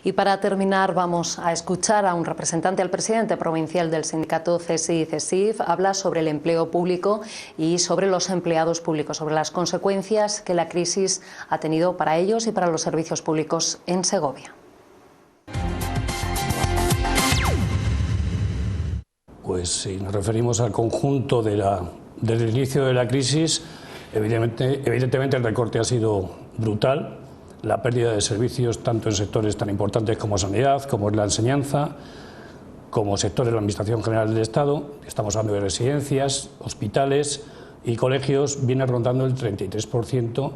Y para terminar vamos a escuchar a un representante, al presidente provincial del sindicato CESI y CESIF. Habla sobre el empleo público y sobre los empleados públicos, sobre las consecuencias que la crisis ha tenido para ellos y para los servicios públicos en Segovia. Pues si nos referimos al conjunto del inicio de la crisis, evidentemente el recorte ha sido brutal. La pérdida de servicios tanto en sectores tan importantes como sanidad, como es la enseñanza, como sectores de la Administración General del Estado. Estamos hablando de residencias, hospitales y colegios, viene rondando el 33%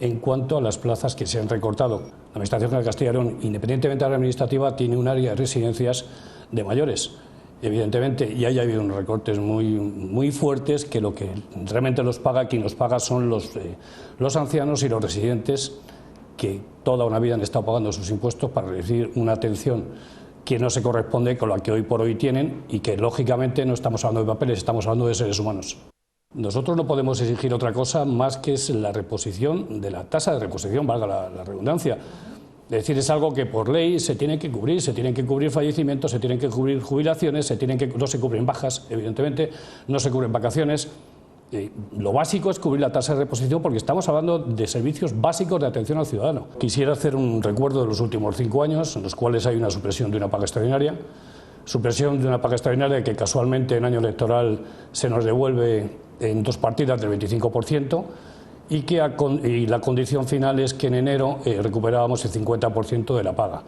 en cuanto a las plazas que se han recortado. La Administración General de Castilla y León, independientemente de la administrativa, tiene un área de residencias de mayores. Evidentemente, y ahí ha habido unos recortes muy fuertes que lo que realmente quien los paga son los ancianos y los residentes, que toda una vida han estado pagando sus impuestos para recibir una atención que no se corresponde con la que hoy por hoy tienen y que lógicamente no estamos hablando de papeles, estamos hablando de seres humanos. Nosotros no podemos exigir otra cosa más que es la reposición de la tasa de reposición, valga la redundancia. Es decir, es algo que por ley se tiene que cubrir fallecimientos, se tienen que cubrir jubilaciones, no se cubren bajas, evidentemente, no se cubren vacaciones. Lo básico es cubrir la tasa de reposición porque estamos hablando de servicios básicos de atención al ciudadano. Quisiera hacer un recuerdo de los últimos 5 años, en los cuales hay una supresión de una paga extraordinaria, que casualmente en año electoral se nos devuelve en 2 partidas del 25%, y la condición final es que en enero recuperábamos el 50% de la paga,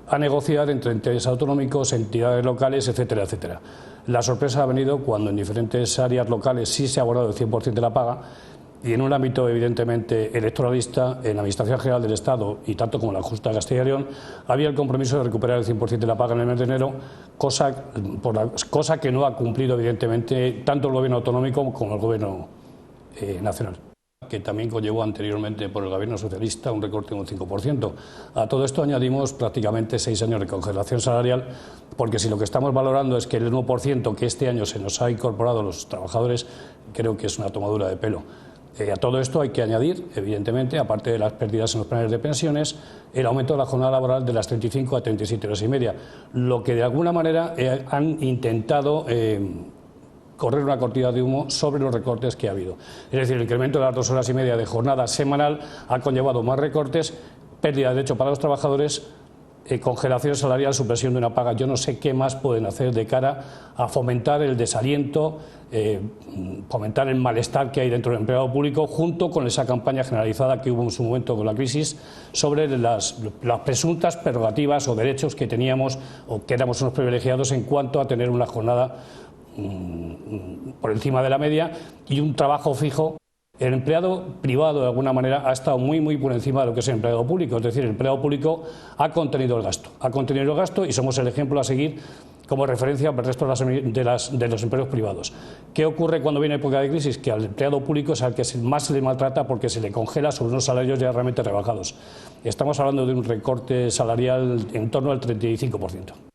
a negociar entre entes autonómicos, entidades locales, etcétera, etcétera. La sorpresa ha venido cuando en diferentes áreas locales sí se ha abordado el 100% de la paga, y en un ámbito evidentemente electoralista, en la Administración General del Estado y tanto como la Junta de Castilla y León, había el compromiso de recuperar el 100% de la paga en el mes de enero, cosa que no ha cumplido evidentemente tanto el Gobierno autonómico como el Gobierno nacional, que también conllevó anteriormente por el Gobierno socialista un recorte de un 5%. A todo esto añadimos prácticamente 6 años de congelación salarial, porque si lo que estamos valorando es que el 1% que este año se nos ha incorporado a los trabajadores, creo que es una tomadura de pelo. A todo esto hay que añadir, evidentemente, aparte de las pérdidas en los planes de pensiones, el aumento de la jornada laboral de las 35 a 37 horas y media, lo que de alguna manera han intentado correr una cortina de humo sobre los recortes que ha habido. Es decir, el incremento de las 2 horas y media de jornada semanal ha conllevado más recortes, pérdida de derecho para los trabajadores, congelación salarial, supresión de una paga. Yo no sé qué más pueden hacer de cara a fomentar el desaliento, fomentar el malestar que hay dentro del empleado público, junto con esa campaña generalizada que hubo en su momento con la crisis sobre las presuntas prerrogativas o derechos que teníamos o que éramos unos privilegiados en cuanto a tener una jornada por encima de la media y un trabajo fijo. El empleado privado de alguna manera ha estado muy por encima de lo que es el empleado público, es decir, el empleado público ha contenido el gasto y somos el ejemplo a seguir como referencia para el resto de los empleos privados. ¿Qué ocurre cuando viene época de crisis? Que al empleado público es al que más se le maltrata porque se le congela sobre unos salarios ya realmente rebajados. Estamos hablando de un recorte salarial en torno al 35%.